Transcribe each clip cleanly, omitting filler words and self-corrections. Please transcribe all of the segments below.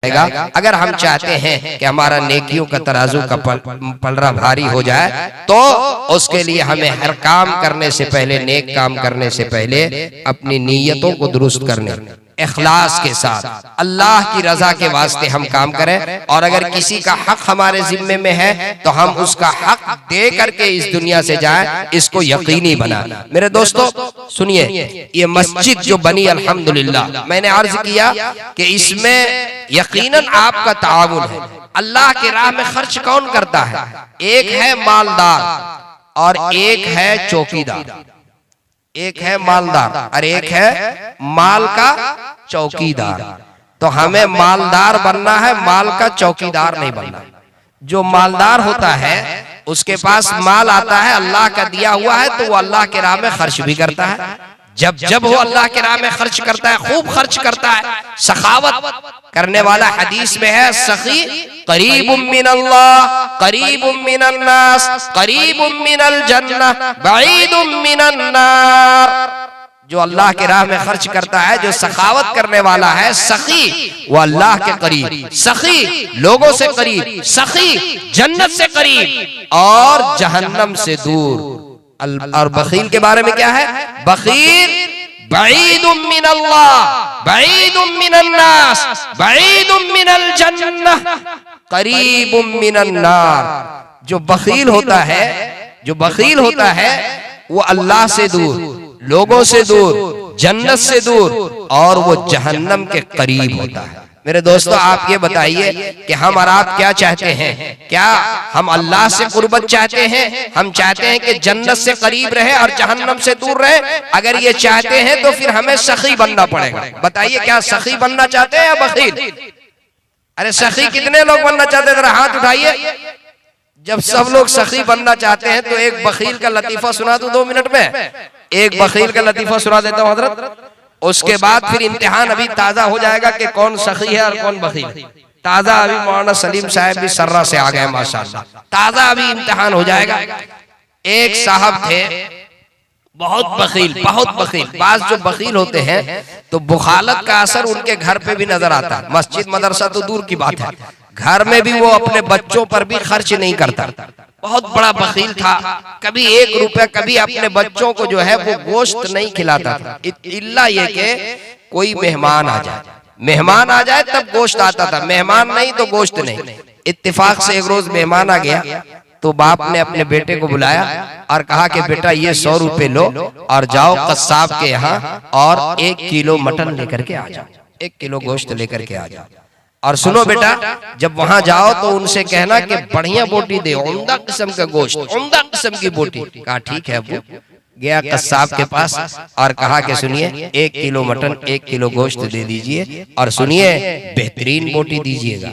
अगर हम चाहते हैं कि हमारा नेकियों का तराजू का पलड़ा भारी हो जाए तो उसके लिए हमें हर काम करने से पहले, नेक काम करने से पहले अपनी नीयतों को दुरुस्त करने, इखलास के साथ अल्लाह की रजा के वास्ते हम काम करें। और अगर किसी का हक हमारे जिम्मे में है तो हम उसका हक दे करके इस दुनिया से जाएं, इसको यकीनी बनाना। मेरे दोस्तों सुनिए, ये मस्जिद जो बनी अल्हम्दुलिल्लाह, मैंने अर्ज किया कि इसमें यकीनन आपका ताउन है। अल्लाह के राह में खर्च कौन करता है? एक है मालदार और एक है चौकीदार। एक है मालदार और एक है माल का चौकीदार। तो हमें मालदार बनना है, माल का चौकीदार नहीं बनना। जो मालदार होता है उसके पास माल आता है, अल्लाह का दिया हुआ है, तो वो अल्लाह के राह में खर्च भी करता है। जब वो अल्लाह के राह में खर्च करता है, खूब खर्च करता है, सखावत करने वाला हदीस में है, सखी करीबुम मिनल्लाह करीबुम मिनन्नास करीबुम मिनल जन्नह बईदुम मिनन नार। जो अल्लाह के राह में खर्च करता है, जो सखावत करने वाला है, सखी, वो अल्लाह के करीब, सखी लोगों से करीब, सखी जन्नत से करीब और जहन्नम से दूर। और बखील के बारे में क्या है? बखील बईदुम मिनल्लाह बईदुम मिनन्नास बईदुम मिनल जन्नह करीबुम मिनन नार। जो बखील होता है, जो बखील होता है, वो अल्लाह से दूर, लोगों से दूर, जन्नत से दूर और वो जहन्नम के करीब होता है। मेरे दोस्तों, आप ये बताइए कि हम और आप क्या चाहते हैं? क्या हम अल्लाह से कुर्बत चाहते हैं? हम चाहते हैं कि जन्नत से करीब रहे और जहन्नम से दूर रहे? अगर ये चाहते हैं तो फिर हमें सखी बनना पड़ेगा। बताइए, क्या सखी बनना चाहते हैं या बखील? अरे सखी कितने लोग बनना चाहते हैं? जरा हाथ उठाइए। जब सब लोग सखी बनना चाहते हैं तो एक बखील का लतीफा सुना दूं 2 मिनट में? एक बखील का लतीफा सुना देता हूं हजरत, उसके बाद फिर इम्तिहान अभी ताजा हो जाएगा कि कौन सखी है और कौन बखील। ताजा अभी मौलाना सलीम साहब भी सर्रा से आ गए माशाअल्लाह, ताजा अभी इम्तिहान हो जाएगा। एक साहब थे बहुत बखील, बहुत बखील। बाज जो बखील होते हैं तो बुखालत का असर उनके घर पे भी नजर आता है। मस्जिद मदरसा तो दूर की बात है, घर में भी वो अपने बच्चों पर भी खर्च नहीं करता। बहुत बड़ा बखील था, कभी 1 रुपया कभी अपने बच्चों को जो है वो गोश्त नहीं खिलाता था, इल्ला ये कि कोई मेहमान आ जाए, मेहमान आ जाए तब गोश्त आता था, मेहमान नहीं तो गोश्त नहीं। इत्तेफाक से एक रोज मेहमान आ गया तो बाप ने अपने बेटे को बुलाया और कहा कि बेटा ये 100 रुपए लो और जाओ कस्साब के यहाँ और 1 किलो मटन लेकर के आ जाओ, 1 किलो गोश्त लेकर के आ जाओ। और सुनो बेटा, जब वहां जाओ तो उनसे कहना कि बढ़िया बोटी दे, उम्दा किस्म का गोश्त, उम्दा किस्म की बोटी। कहा ठीक है। वो गया कस्साब के पास और कहा कि सुनिए 1 किलो मटन 1 किलो गोश्त दे दीजिए और सुनिए बेहतरीन बोटी दीजिएगा।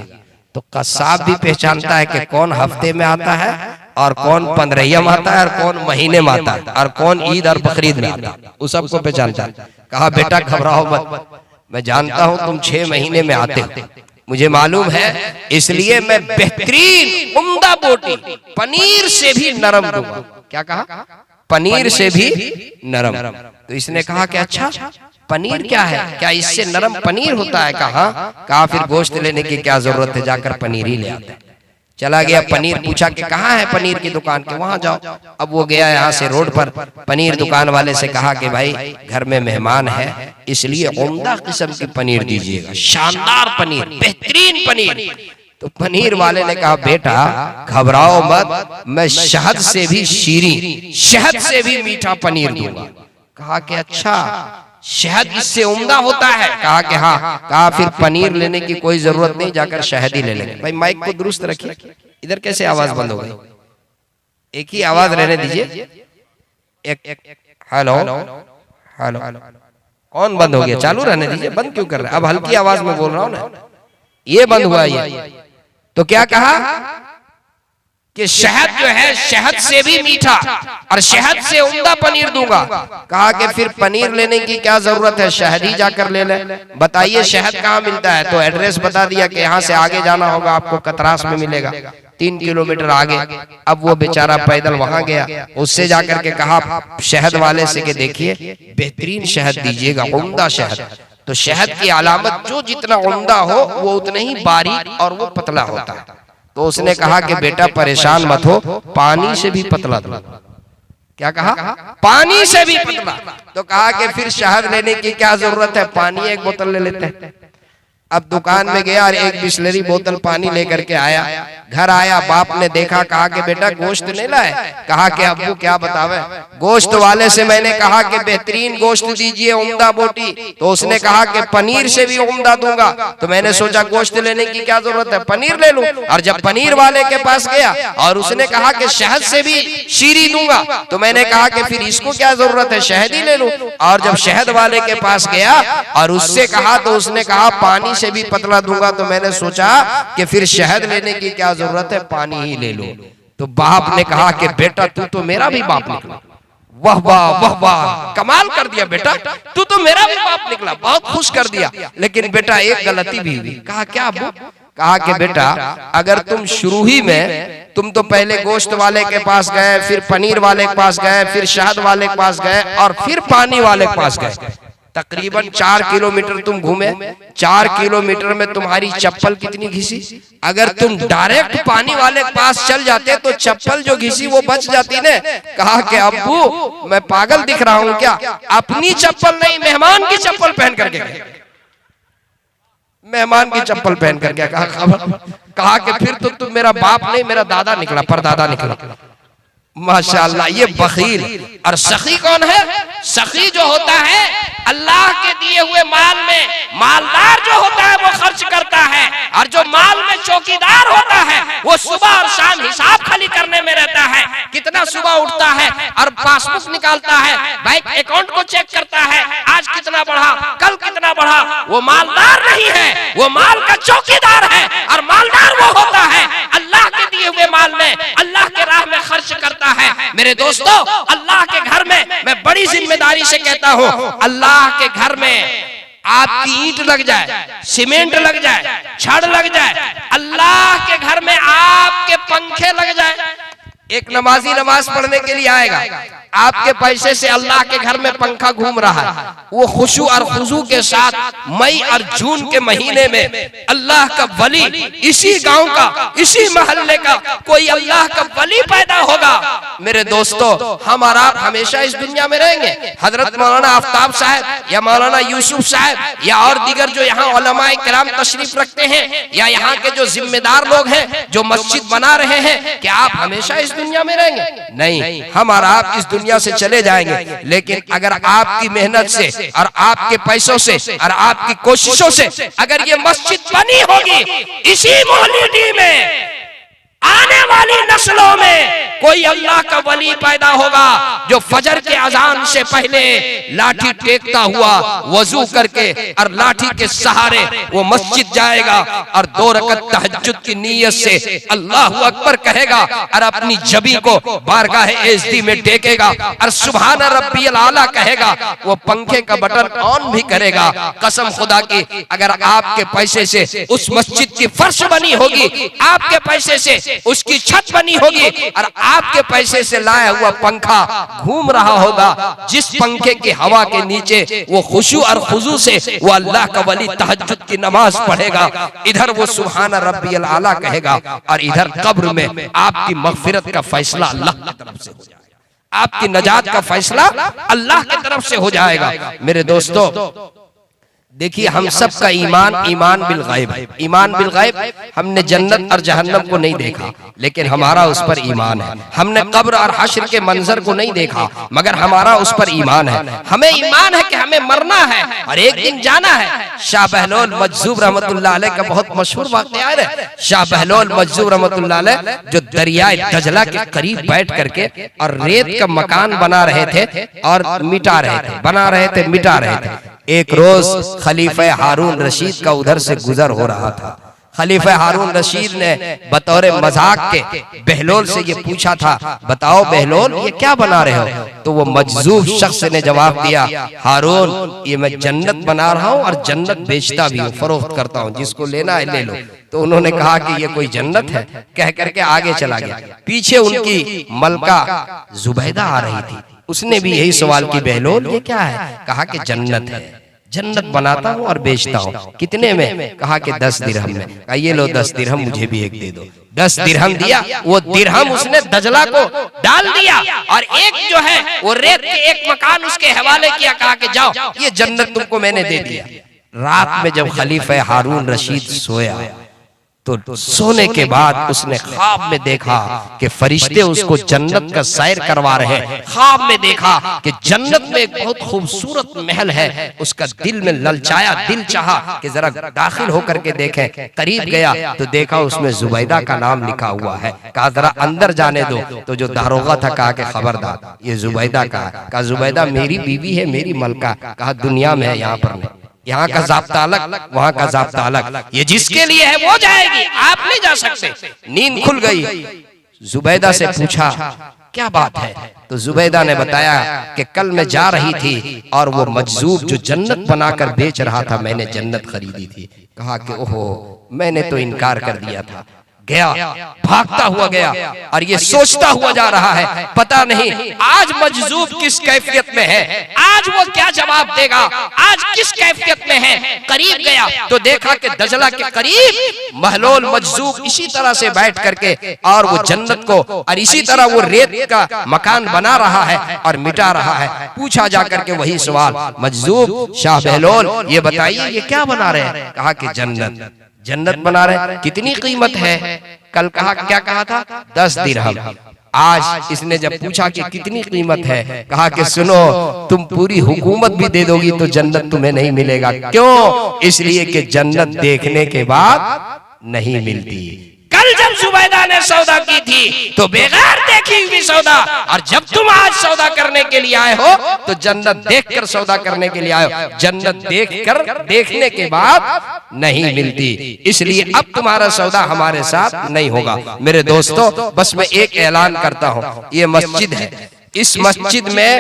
तो कस्साब भी पहचानता है कि कौन हफ्ते में आता है और कौन 15 में आता है और कौन महीने में आता है और कौन ईद और बकरीद में आता है, उस सबको पहचानता है। कहा बेटा घबराओ मत, मैं जानता हूं तुम 6 महीने में आते हो, मुझे मालूम है, इसलिए मैं बेहतरीन उम्दा बोटी पनीर से भी नरम दूंगा। क्या कहा? पनीर से भी नरम। तो इसने कहा कि अच्छा पनीर क्या है, क्या इससे नरम पनीर होता है? कहा फिर गोश्त लेने की क्या जरूरत है, जाकर पनीर ही ले आता। चला गया, पनीर पूछा कि कहाँ है पनीर की दुकान, के वहां जाओ। अब वो गया यहाँ से रोड पर, पनीर दुकान वाले से कहा कि भाई घर में मेहमान है इसलिए उम्दा किस्म की पनीर दीजिएगा, शानदार पनीर, बेहतरीन पनीर। तो पनीर वाले ने कहा बेटा घबराओ मत, मैं शहद से भी शीरीं, शहद से भी मीठा पनीर दूंगा। कहा कि अच्छा शहद इससे उम्दा होता है? कहा कि हाँ। कहा फिर पनीर लेने की कोई जरूरत नहीं, जाकर शहद ही ले लेंगे। भाई माइक को दुरुस्त रखिए, इधर कैसे आवाज बंद हो गई? एक ही आवाज रहने दीजिए। हेलो हेलो, कौन बंद हो गया? चालू रहने दीजिए, बंद क्यों कर रहे हैं? अब हल्की आवाज में बोल रहा हूं ना, ये बंद हुआ ये। तो क्या कहा कि शहद जो है शहद से भी मीठा और शहद से उम्दा पनीर दूंगा। कहा कि फिर पनीर लेने की क्या जरूरत है, शहद ही जाकर ले ले। बताइए शहद कहाँ मिलता है? तो एड्रेस बता दिया कि यहाँ से आगे जाना होगा, आपको कतरास में मिलेगा, 3 किलोमीटर आगे। अब वो बेचारा पैदल वहां गया, उससे जाकर के कहा शहद वाले से कि देखिए बेहतरीन शहद दीजिएगा, उम्दा शहद। तो शहद की अलामत जो जितना उम्दा हो वो उतना ही बारीक और वो पतला होता है। तो उसने कहा कि बेटा परेशान मत हो, पानी से भी पतला दो। क्या कहा? पानी से भी पतला। तो कहा कि फिर शहद लेने की क्या जरूरत है, पानी एक बोतल ले लेते हैं। अब दुकान में गया और एक बिस्लरी बोतल पानी लेकर के आया। घर आया, बाप ने देखा, कहा कि बेटा गोश्त नहीं लाए? कहा कि अब्बू क्या बतावे, गोश्त वाले से मैंने कहा कि बेहतरीन गोश्त दीजिए, उम्दा बोटी, तो उसने कहा कि पनीर से भी उम्दा दूंगा। तो मैंने सोचा गोश्त लेने की क्या जरूरत है, पनीर ले लूं। और जब पनीर वाले के पास गया और उसने कहा कि शहद से भी शीरी दूंगा, तो मैंने कहा कि फिर इसको क्या जरूरत है, शहद ही ले लूं। और जब शहद वाले के पास गया और उससे कहा तो उसने कहा पानी से भी पतला दूंगा। तो मैंने सोचा कि फिर शहद लेने की क्या जरूरत है, पानी ही ले लो। तो बाप ने कहा कि बेटा तू तो मेरा भी बाप निकला। वाह वाह वाह वाह, कमाल कर दिया बेटा, तू तो मेरा भी बाप निकला, बहुत खुश कर दिया। लेकिन बेटा एक गलती भी हुई। कहा क्या अब्बू? कहा कि बेटा अगर तुम शुरू ही में तुम तो पहले गोश्त वाले के पास गए, फिर पनीर वाले के पास गए, फिर शहद वाले के पास गए और फिर पानी वाले के पास गए, तकरीबन 4 किलोमीटर तुम घूमे। 4 किलोमीटर में तुम्हारी चप्पल कितनी घिसी? अगर तुम डायरेक्ट पानी वाले के पास चल जाते तो चप्पल जो घिसी वो बच जाती ने। कहा कि अब्बू मैं पागल दिख रहा हूँ क्या? अपनी चप्पल नहीं, मेहमान की चप्पल पहन करके गए, मेहमान की चप्पल पहन करके। कहा खबर? कहा कि फिर तो तुम मेरा बाप नहीं, मेरा दादा निकला, परदादा निकला। माशाअल्लाह, ये बखील। और सखी कौन है? सखी जो होता है अल्लाह के दिए हुए माल में मालदार जो होता है वो खर्च करता है, और जो माल में चौकीदार होता है वो सुबह और शाम हिसाब खाली करने में रहता है। कितना सुबह उठता है और पासबुक निकालता है, बैंक अकाउंट को चेक करता है, आज कितना बढ़ा, कल कितना बढ़ा। वो मालदार नहीं है, वो माल का चौकीदार है। और मालदार वो होता है अल्लाह के दिए हुए माल में अल्लाह के राह में खर्च करता है। मेरे दोस्तों, अल्लाह के घर में मैं बड़ी जिम्मेदारी से कहता हूँ, अल्लाह के घर में आपकी ईंट लग जाए, सीमेंट लग जाए, छड़ लग जाए, अल्लाह के घर में आपके पंखे लग जाए। एक नमाजी नमाज पढ़ने के लिए आएगा, आपके पैसे से अल्लाह के घर में पंखा घूम रहा है, वो खुशू और खुजू के साथ मई और जून के महीने में अल्लाह का वली, इसी गांव का, इसी मोहल्ले का कोई अल्लाह का वली पैदा होगा। मेरे दोस्तों, हम और आप हमेशा इस दुनिया में रहेंगे। हजरत मौलाना आफ्ताब साहब या मौलाना यूसुफ साहब या और दीगर जो यहाँ उलमाए किराम तशरीफ रखते हैं, या यहाँ के जो जिम्मेदार लोग हैं जो मस्जिद बना रहे हैं, क्या आप हमेशा इस दुनिया में रहेंगे? नहीं, हम और आप इस दुनिया से चले जाएंगे। लेकिन अगर आपकी मेहनत से और आपके पैसों से और आपकी कोशिशों से अगर ये मस्जिद बनी होगी, इसी मोहल्ले में आने वाली नस्लों में कोई अल्लाह का वली पैदा होगा जो फजर के अजान से पहले लाठी टेकता हुआ वजू करके और लाठी के सहारे वो मस्जिद जाएगा और 2 रकत तहज्जुद की नीयत से अल्लाहु अकबर कहेगा और अपनी जबी को बारगाह एज़दी में टेकेगा और सुभान रब्बियल आला कहेगा। वो पंखे का बटन ऑन भी करेगा। कसम खुदा की, अगर आपके पैसे से उस मस्जिद की फर्श बनी होगी, आपके पैसे से उसकी छत बनी होगी और आपके पैसे से लाया हुआ पंखा घूम रहा होगा, जिस पंखे की हवा के नीचे वो खुशू और खुजू से वो अल्लाह का वली तहज्जुद की नमाज पढ़ेगा, इधर वो सुभान रब्बियल आला कहेगा और इधर कब्र में आपकी मगफिरत का फैसला अल्लाह की तरफ से हो जाएगा, आपकी नजात का फैसला अल्लाह की तरफ से हो जाएगा। मेरे दोस्तों, देखिए, हम सब का ईमान ईमान बिल गैब है। ईमान बिल गैब, हमने जन्नत और जहन्नम को नहीं देखा लेकिन हमारा उस पर ईमान है। हमने कब्र और हश्र के मंजर को नहीं देखा मगर हमारा उस पर ईमान है। हमें ईमान है कि हमें मरना है और एक दिन जाना है। शाह बहलोल मजजूब रहमतुल्लाह अलैह का बहुत मशहूर वाक़या है। शाह बहलोल मजजूब रहमतुल्लाह अलैह जो दरियाए दजला के करीब बैठ करके और रेत का मकान बना रहे थे और मिटा रहे थे, बना रहे थे, मिटा रहे थे। एक रोज खलीफा हारून रशीद का उधर से गुजर हो रहा था। खलीफा हारून रशीद ने बतौर मजाक के बहलोल से ये पूछा था, बताओ बहलोल ये क्या बना रहे हो? तो वो मजजूब शख्स ने जवाब दिया, हारून ये मैं जन्नत बना रहा हूँ और जन्नत बेचता भी हूँ, फरोख्त करता हूँ, जिसको लेना है ले लो। तो उन्होंने कहा कि ये कोई जन्नत है, कह करके आगे चला गया। पीछे उनकी मलका जुबैदा आ रही थी, उसने भी यही सवाल की, बहलोल ये क्या है? कहा कि जन्नत है। जन्नत बनाता हूँ और बेचता हूँ। कितने में? कहा कि 10 दिरहम में। कहा ये लो 10 दिरहम, मुझे भी एक दे दो। 10 दिरहम दिया, वो दिरहम उसने दजला को डाल दिया और एक जो है वो रेत के एक मकान उसके हवाले किया, कहा कि जाओ ये जन्नत तुमको मैंने दे दिया। रात में जब खलीफा हारून रशीद सोया तो सोने के बाद उसने ख्वाब में देखा कि फरिश्ते उसको जन्नत का सैर करवा रहे हैं। ख्वाब में देखा कि जन्नत में एक बहुत खूबसूरत महल है। उसका दिल में ललचाया, दिल चाहा कि जरा दाखिल होकर के देखें। करीब गया तो देखा उसमें जुबैदा का नाम लिखा हुआ है। कहा जरा अंदर जाने दो। तो जो दारोगा था कहा कि खबरदार, ये जुबैदा का है। कहा जुबैदा मेरी बीवी है, मेरी मलका। कहा दुनिया में है, यहाँ पर नहीं। यहाँ का ज़ाब्ता अलग, वहाँ का ज़ाब्ता अलग। ये जिसके लिए है वो जाएगी, आप नहीं जा सकते। नींद खुल गई। जुबैदा से पूछा क्या बात है? तो जुबैदा ने बताया कि कल मैं जा रही थी और वो मजजूब जो जन्नत बनाकर बेच रहा था, मैंने जन्नत खरीदी थी। कहा कि ओहो, मैंने तो इनकार कर दिया था। गया, भागता हुआ गया और ये सोचता हुआ जा रहा है, पता नहीं आज मजजूब किस कैफियत में है, आज वो क्या जवाब देगा, आज किस कैफियत में है। करीब गया तो देखा कि दजला के करीब महलोल मजजूब इसी तरह से बैठ करके और वो जन्नत को और इसी तरह वो रेत का मकान बना रहा है और मिटा रहा है। पूछा जाकर के वही सवाल, मजजूब शाह बहलोल ये बताइए ये क्या बना रहे हैं? कहा कि जन्नत, जन्नत बना रहे। कितनी कीमत है? कल कहा क्या कहा था? 10 दिरहम। आज इसने जब पूछा कि कितनी कीमत है, कहा कि सुनो, तुम पूरी हुकूमत भी दे दोगी तो जन्नत तुम्हें नहीं मिलेगा। क्यों? इसलिए कि जन्नत देखने के बाद नहीं मिलती। कल जब जुबैदा ने सौदा की थी तो बेगैर देखी हुई सौदा, और जब तुम आज सौदा करने के लिए आए हो तो जन्नत देखकर सौदा करने के लिए आए हो। जन्नत देखकर देखने के बाद नहीं मिलती, इसलिए अब तुम्हारा सौदा हमारे साथ नहीं होगा। मेरे दोस्तों, बस मैं एक ऐलान करता हूं, ये मस्जिद है, इस मस्जिद में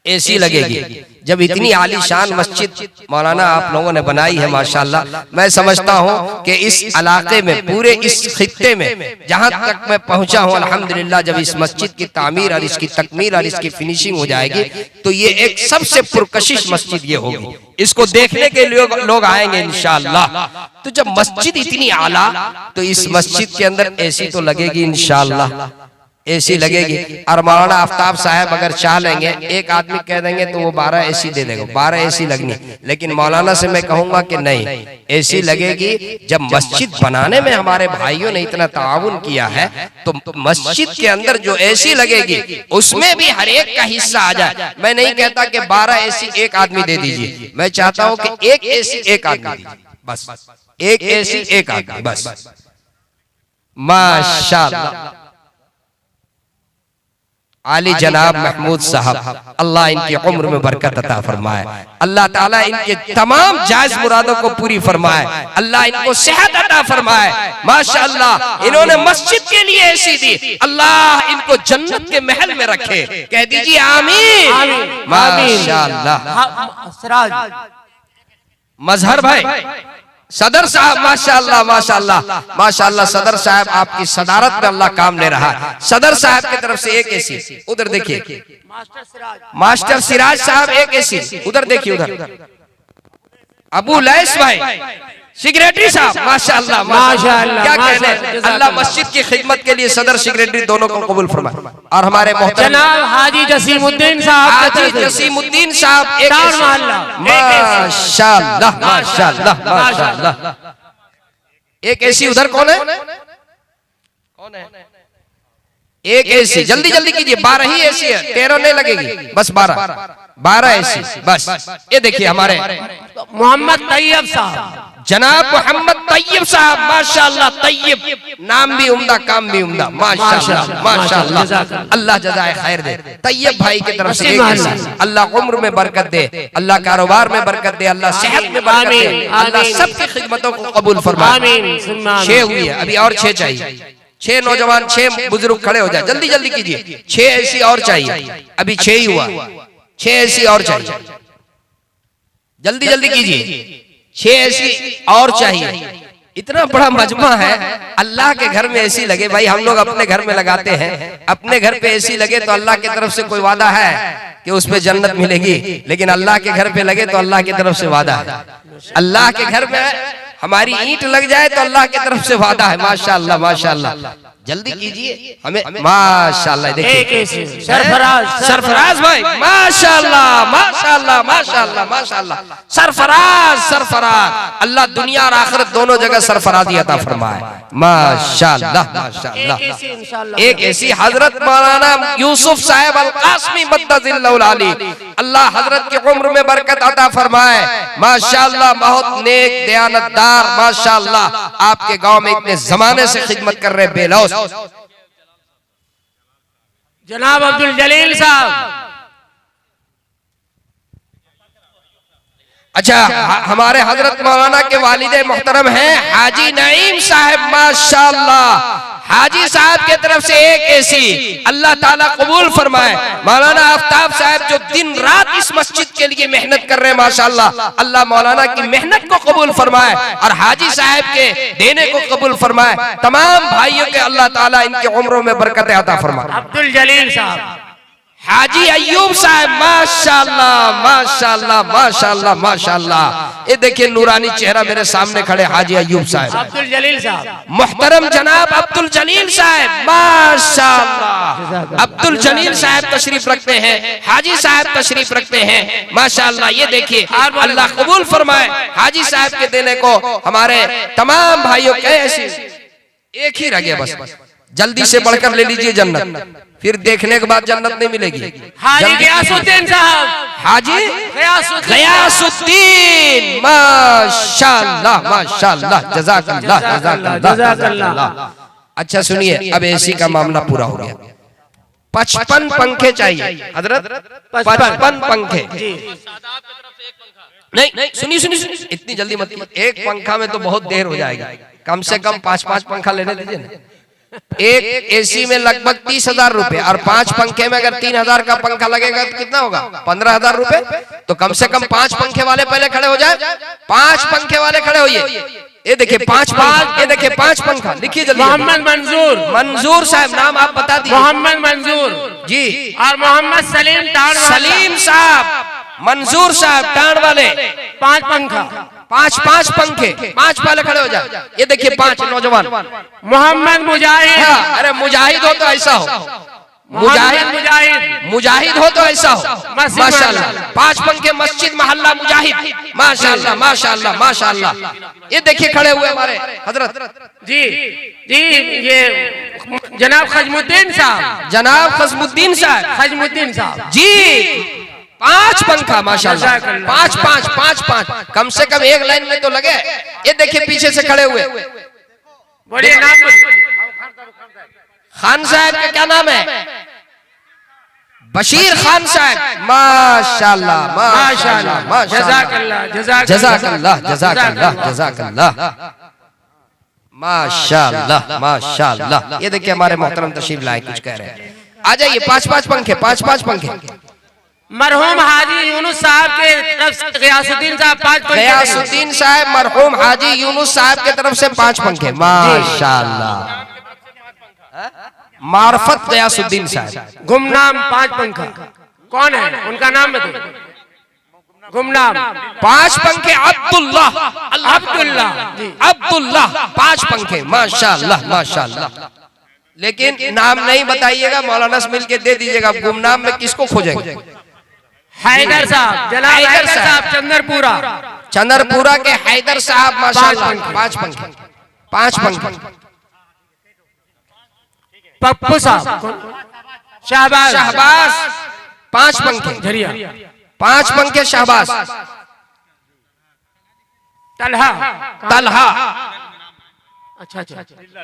एसी लगेगी। जब इतनी आलीशान मस्जिद मौलाना आप लोगों ने बनाई है माशाल्लाह, मैं समझता हूं कि इस इलाके में, पूरे इस खित्ते में जहां तक मैं पहुंचा हूं अल्हम्दुलिल्लाह, जब इस मस्जिद की तामीर और इसकी तकमील और इसकी फिनिशिंग हो जाएगी तो ये एक सबसे पुरकशिश मस्जिद ये होगी। इसको देखने के लिए लोग आएंगे इंशाअल्लाह। तो जब मस्जिद इतनी आला तो इस मस्जिद के अंदर एसी तो लगेगी इंशाअल्लाह, एसी लगेगी। और मौलाना आफ्ताब साहब अगर चाह लेंगे, एक आदमी कह देंगे तो वो 12 एसी दे देगा, 12 एसी लगनी। लेकिन मौलाना से मैं कहूंगा कि नहीं, एसी लगेगी। जब मस्जिद बनाने में हमारे भाइयों ने इतना ताउन किया है तो मस्जिद के अंदर जो एसी लगेगी उसमें भी हर एक का हिस्सा आ जाए। मैं नहीं कहता कि 12 एसी एक आदमी दे दीजिए, मैं चाहता हूं कि एक एसी एक आदमी दीजिए, बस एक एसी एक आदमी, बस। माशाअल्लाह, आली जनाब महमूद साहब, अल्लाह इनकी उम्र में बरकत अता फरमाए, अल्लाह ताला इनके तमाम जायज मुरादों को पूरी फरमाए, अल्लाह इनको सेहत अता फरमाए। माशाअल्लाह, इन्होंने मस्जिद के लिए ऐसी दी, अल्लाह इनको जन्नत के महल में रखे। कह दीजिए आमीन। माशाअल्लाह। मजहर भाई, सदर साहब, माशाअल्लाह माशाअल्लाह माशाअल्लाह, सदर साहब आपकी सदारत में अल्लाह काम ले रहा है। सदर साहब की तरफ से एक एसी, उधर देखिए मास्टर सिराज साहब एक एसी, उधर देखिए, उधर अबू लैस भाई सेक्रेटरी साहब, माशाअल्लाह माशाअल्लाह, क्या कहने। अल्लाह मस्जिद की खिदमत के लिए सदर सेक्रेटरी दोनों को कबूल फरमाए। और हमारे मोहतरम जनाब हाजी जसीमुद्दीन साहब, हाजी जसीमुद्दीन साहब एक माशाअल्लाह माशाअल्लाह माशाअल्लाह, एक एसी उधर। कौन है? कौन है? एक एसी, जल्दी जल्दी कीजिए, 12 ही एसी है, 13 नहीं लगेगी, बस 12 एसी बस। ये देखिए हमारे मोहम्मद तैयब साहब, जनाब मोहम्मद तैयब साहब, माशाअल्लाह, तैयब नाम भी उम्दा, काम भी उम्दा, माशाअल्लाह माशाअल्लाह, अल्लाह जज़ाए खैर दे। तैयब भाई की तरफ से अल्लाह उम्र में बरकत दे, अल्लाह कारोबार में बरकत दे, अल्लाह सेहत में बरकत दे, अल्लाह सबकी खिदमतों को कबूल फरमाए। 6 हुई है, अभी और 6 चाहिए। 6 नौजवान, 6 बुजुर्ग खड़े हो जाए, जल्दी जल्दी कीजिए। 6 ऐसी और चाहिए, अभी 6 ही हुआ, 6 ऐसी और चाहिए, जल्दी जल्दी कीजिए। 6 ऐसी और चाहिए, इतना बड़ा मजमा है। अल्लाह के घर में एसी लगे, भाई हम लोग अपने घर में लगाते हैं, अपने घर पे एसी लगे तो अल्लाह की तरफ से कोई वादा है कि उस पे जन्नत मिलेगी, लेकिन अल्लाह के घर पे लगे तो अल्लाह की तरफ से वादा है। अल्लाह के घर में हमारी ईंट लग जाए तो अल्लाह की तरफ से वादा है। माशाअल्लाह माशाअल्लाह, जल्दी कीजिए हमें। माशाअल्लाह, देखिए सरफराज भाई, माशाअल्लाह माशाअल्लाह माशाअल्लाह माशाअल्लाह, सरफराज। अल्लाह दुनिया और आखिरत दोनों जगह सरफराजी अता फरमाए। माशाअल्लाह माशाअल्लाह। एक ऐसी हजरत मौलाना यूसुफ साहब अल कासमी मद्दजिल्लहुल आली, अल्लाह हजरत की उम्र में बरकत अता फरमाए। माशाअल्लाह, बहुत नेक दयानतदार, माशाअल्लाह आपके गांव में इतने जमाने से खिदमत कर रहे बेलौस जनाब अब्दुल जलील साहब। अच्छा, हमारे हजरत मौलाना के वालिदे मोहतरम हैं हाजी नईम साहब, माशाअल्लाह। हाजी साहब के तरफ से एक ऐसी, अल्लाह ताला कबूल फरमाए। मौलाना आफ्ताब साहब जो दिन रात इस मस्जिद के लिए मेहनत कर रहे हैं, माशाअल्लाह, अल्लाह मौलाना की मेहनत को कबूल फरमाए और हाजी साहब के देने को कबूल फरमाए। तमाम भाइयों के अल्लाह ताला इनके उम्रों में बरकत अता फरमाए। अब्दुल जलील साहब, हाजी अय्यूब साहब, माशाअल्लाह माशाअल्लाह माशाअल्लाह माशाअल्लाह। ये देखिए नूरानी चेहरा मेरे सामने खड़े हाजी अय्यूब साहब। अब्दुल जलील साहब, मोहतरम जनाब अब्दुल जलील साहब, माशाअल्लाह। अब्दुल जलील साहब तशरीफ रखते हैं, हाजी साहब तशरीफ रखते हैं, माशाअल्लाह। ये देखिए अल्लाह कबूल फरमाए हाजी साहब के देने को। हमारे तमाम भाइयों के ऐसी एक ही रह गया, बस जल्दी से बढ़कर ले लीजिए जन्नत, फिर देखने के बाद जन्नत नहीं मिलेगी। हाजी गयासुद्दीन साहब, हाजी गयासुद्दीन, माशाअल्लाह माशाअल्लाह, जज़ाकल्लाह जज़ाकल्लाह। अच्छा सुनिए, अब एसी का मामला पूरा हो गया। 55 पंखे चाहिए हजरत, 55 पंखे। नहीं सुनिए, इतनी जल्दी मत, एक पंखा में तो बहुत देर हो जाएगी, कम से कम 5-5 पंखा लेने दीजिए ना। एक एसी में लगभग 30,000 रुपए और 5 पंखे में अगर 3,000 का पंखा लगेगा तो कितना होगा? 15,000 रुपए। तो कम से कम 5 पंखे वाले पहले खड़े हो जाए, 5 पंखे वाले खड़े होइए। ये देखिए 5 पंखा, ये देखिए 5 पंखा, लिखिए जल्दी। मोहम्मद मंजूर साहब, नाम आप बता दीजिए। मोहम्मद मंजूर जी, और मोहम्मद सलीम साहब, मंजूर साहब टाण वाले। 5 पंखा, 5 पंखे, 5 वाले खड़े हो जाए। ये देखिए 5 नौजवान। मोहम्मद मुजाहिद, अरे मुजाहिद हो तो ऐसा हो, मुजाहिद हो तो ऐसा हो, माशाअल्लाह। 5 पंखे, मस्जिद मोहल्ला मुजाहिद, माशाअल्लाह माशाअल्लाह माशाअल्लाह। ये देखिए खड़े हुए हमारे हजरत जी जी, ये जनाब खजमुद्दीन साहब, जनाब खजमुद्दीन साहब जी। 5 पंखा, माशाअल्लाह। 5 कम से कम एक लाइन में तो लगे। ये देखिए पीछे से खड़े हुए, बड़े नाम खान साहब का क्या नाम है? बशीर खान साहब, माशाअल्लाह माशाअल्लाह माशाअल्लाह, जज़ाकल्लाह जज़ाकल्लाह जज़ाकल्लाह, माशाअल्लाह माशाअल्लाह। ये देखिए हमारे मोहतरम तशरीफ लाए, कुछ कह रहे हैं। आ जाइए, 5 पंखे, 5 पंखे। मरहूम हाजी यूनुस साहब के तरफ से गयासुद्दीन साहब 5 पंखे। गयासुद्दीन साहब, मरहूम हाजी यूनुस साहब के तरफ से 5 पंखे, माशाअल्लाह। मार्फत गयासुद्दीन साहब, गुमनाम 5 पंखा। कौन है उनका नाम बताइए? गुमनाम 5 पंखे। अब्दुल्लाह, अब्दुल्लाह 5 पंखे, माशाअल्लाह माशाअल्लाह। लेकिन नाम नहीं बताइएगा, मौलाना से मिल के दे दीजिएगा। गुमनाम में किसको खोजेंगे? हैदर साहब, जनाब हैदर साहब चंद्रपुरा के हैदर साहब, माशाअल्लाह। 5 पंखे, 5 पंखे। पप्पू साहब, शहबाज 5 पंखे, झरिया 5 पंखे, शहबाज। तलहा, अच्छा,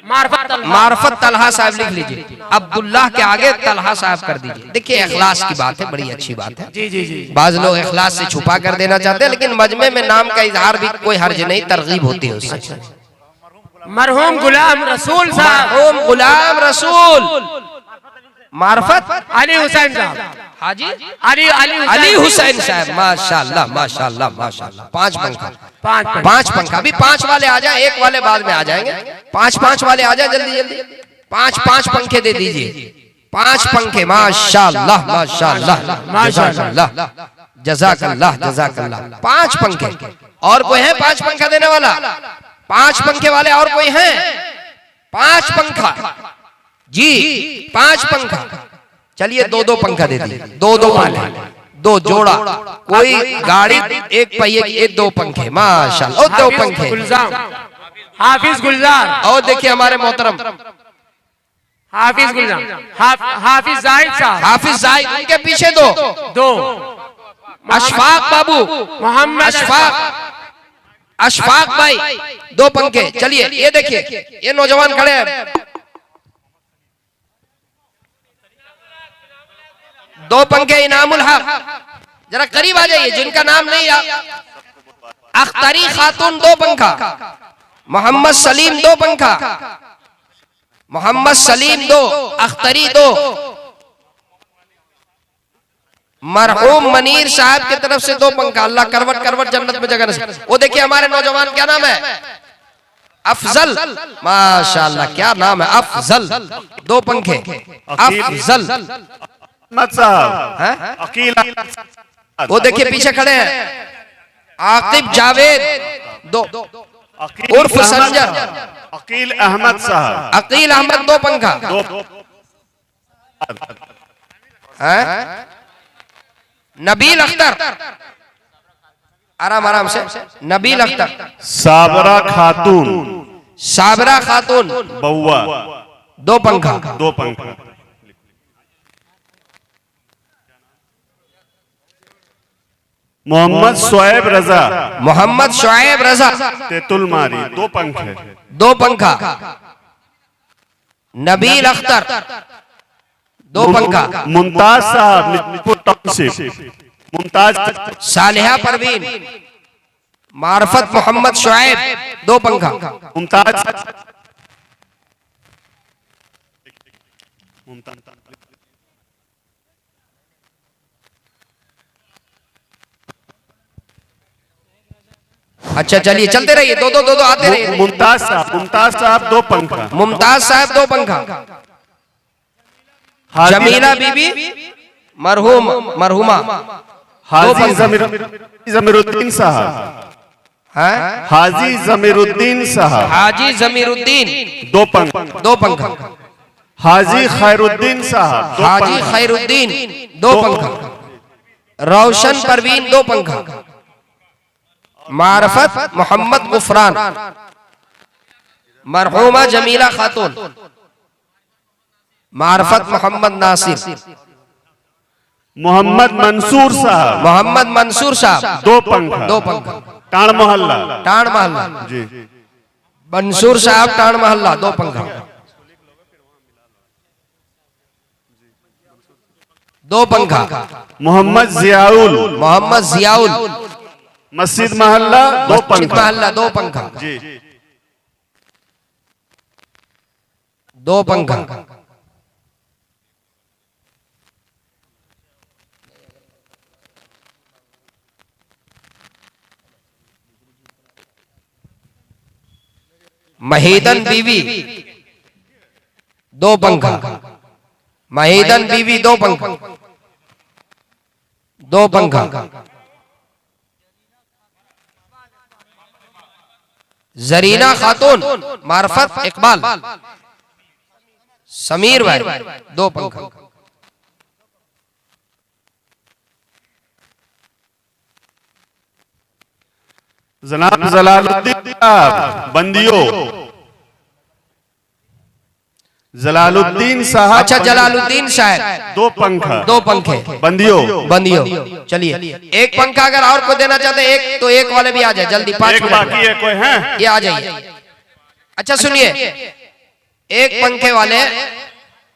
मार्फत तलहा साहब लिख लीजिए। अब्दुल्लाह के आगे तलहा साहब कर दीजिए। देखिए इखलास की बात है, बड़ी अच्छी बात है। जी जी जी। बाज लोग इखलास से छुपा कर देना चाहते हैं, लेकिन मजमे में नाम का इजहार भी कोई हर्ज नहीं, तरगीब होती है उससे। मरहूम गुलाम रसूल साहब, मरहूम गुलाम रसूल, मार्फत अली हुसैन साहब, हाजी अली हुसैन साहब, माशाअल्लाह माशाअल्लाह माशाअल्लाह। 5 पंखा। पांच पंखा। अभी 5 वाले आ जाए, 1 वाले बाद में आ जाएंगे। 5 वाले आ जाए जल्दी जल्दी। 5 पंखे दे दीजिए। 5 पंखे। माशाअल्लाह माशाअल्लाह माशाअल्लाह जज़ाकल्लाह जज़ाकल्लाह। 5 पंखे। और कोई है 5 पंखा देने वाला? 5 पंखे वाले और कोई है? 5 पंखा जी, 5 पंखा। चलिए 2 पंखा दे दीजिए। 2 वाले, 2 जोड़ा। कोई गाड़ी 1 पहिए के 2 पंखे। माशाअल्लाह। और 2 पंखे। हाफिज गुलजार। और देखिए हमारे मोहतरम हाफिज गुलजार, हाफिज जाहिद साहब। हाफिज जाहिद, उनके पीछे 2। अशफाक बाबू, मोहम्मद अशफाक भाई 2 पंखे। चलिए ये देखिए, ये नौजवान खड़े हैं। 2 पंखे। इनामुल हक, जरा करीब आ जाइए, जिनका नाम नहीं अख्तरी खातून 2 पंखा। मोहम्मद सलीम 2 पंखा। मोहम्मद सलीम 2, अख्तरी 2। मरहूम मनीर साहब की तरफ से 2 पंखा। अल्लाह करवट करवट जन्नत में जगह नसीब। वो देखिए हमारे नौजवान, क्या नाम है? अफजल। माशाअल्लाह, क्या नाम है? अफजल। 2 पंखे। अफजल अकील। वो देखिए पीछे खड़े हैं। आकिब जावेद 2, उर्फ संजर। अकील अहमद साहब। अकील अहमद 2 पंखा। नबील अख्तर, आराम आराम से। नबील अख्तर। साबरा खातून। साबरा खातून बउआ 2 पंखा। 2 पंखा। मोहम्मद शुएब रजा। मोहम्मद शुएब रजा तेतुल मारी 2 पंखे। 2 पंखा। नबील अख्तर 2 पंखा। मुमताज साहब निपुर टाउनशिप। मुमताज। सालिहा परवीन, मार्फत मोहम्मद शुएब 2 पंखा। मुमताज। अच्छा चलिए चलते रहिए। 2 आते रहिए। मुमताज साहब 2 पंखा। मुमताज साहब 2 पंखा। जमीला बीबी मरहुमा हाजी जमीरुद्दीन साहब। हाजी जमीरुद्दीन साहब। हाजी जमीरुद्दीन 2 पंखा। 2 पंखा। हाजी खैरुद्दीन साहब। हाजी खैरुद्दीन 2 पंखा। रोशन परवीन 2 पंखा। मारफत मोहम्मद गुफरान। मरहुमा जमीला खातून। मारफत मोहम्मद नासिर। मोहम्मद मंसूर साहब। मोहम्मद मंसूर साहब 2 पंखा। 2 पंखा। टाण मोहल्ला। टाण महल्ला जी। मंसूर साहब टाण महल्ला 2 पंखा। 2 पंखा। मोहम्मद जियाउल। मोहम्मद जियाउल मस्जिद महल्ला 2 पंखा। महल्ला 2 पंखा। जी। 2 पंखा। महीदन बीवी 2 पंखा। महीदन बीवी 2 पंखा। 2 पंखा। जरीना खातून मार्फत इकबाल। समीर भाई 2 पंखा। जनाब जलालुद्दीन साहब बंदियो। जलालुद्दीन साहब। अच्छा जलालुद्दीन साहब 2 पंखा। 2 पंखे। बंदियो। बंदियो। चलिए 1 पंखा अगर और को देना चाहते हैं 1 तो 1 वाले भी आ जाए जल्दी। 5 एक बाकी है, कोई है? ये आ जाइए। अच्छा सुनिए, 1 पंखे वाले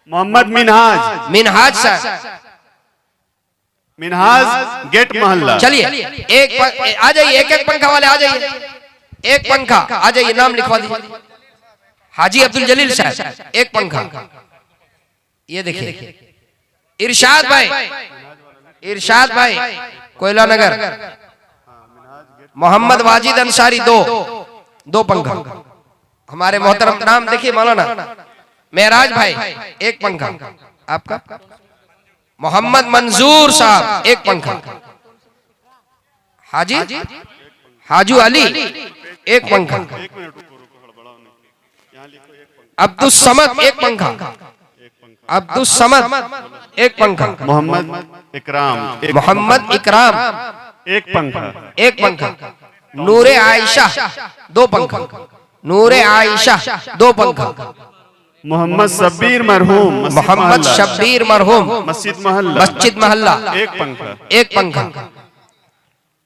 मोहम्मद मिनहाज। मिनहाज साहब। मिनहाज गेट मोहल्ला। चलिए आ जाइए। 1 पंखा वाले आ जाइए। 1 पंखा आ जाइए, नाम लिखवा दीजिए। हाजी अब्दुल जलील साहब 1 पंखा। ये देखिए इरशाद भाई, इरशाद भाई कोयला नगर मोहम्मद वाजिद अंसारी 2 पंखा। हमारे मोहतरम नाम देखिए मौलाना मेराज भाई 1 पंखा आपका। मोहम्मद मंजूर साहब 1 पंखा। हाजू अली 1 पंखा। अब्दुल समद 1 पंखा। अब्दुल समद 1 पंखा। मोहम्मद इकराम 1 पंखा। 1 पंखा। नूरे आयशा 2 पंखा। नूरे आयशा 2 पंखा। मोहम्मद शब्बीर मरहूम मस्जिद महल्ला 1 पंखा। 1 पंखा।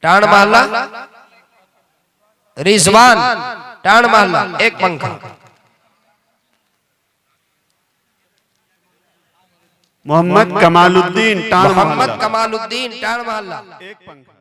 टाण महल्ला रिजवान टाण महल्ला 1 पंखा। मोहम्मद कमालुद्दीन टाण महल्ला 1 पंखा।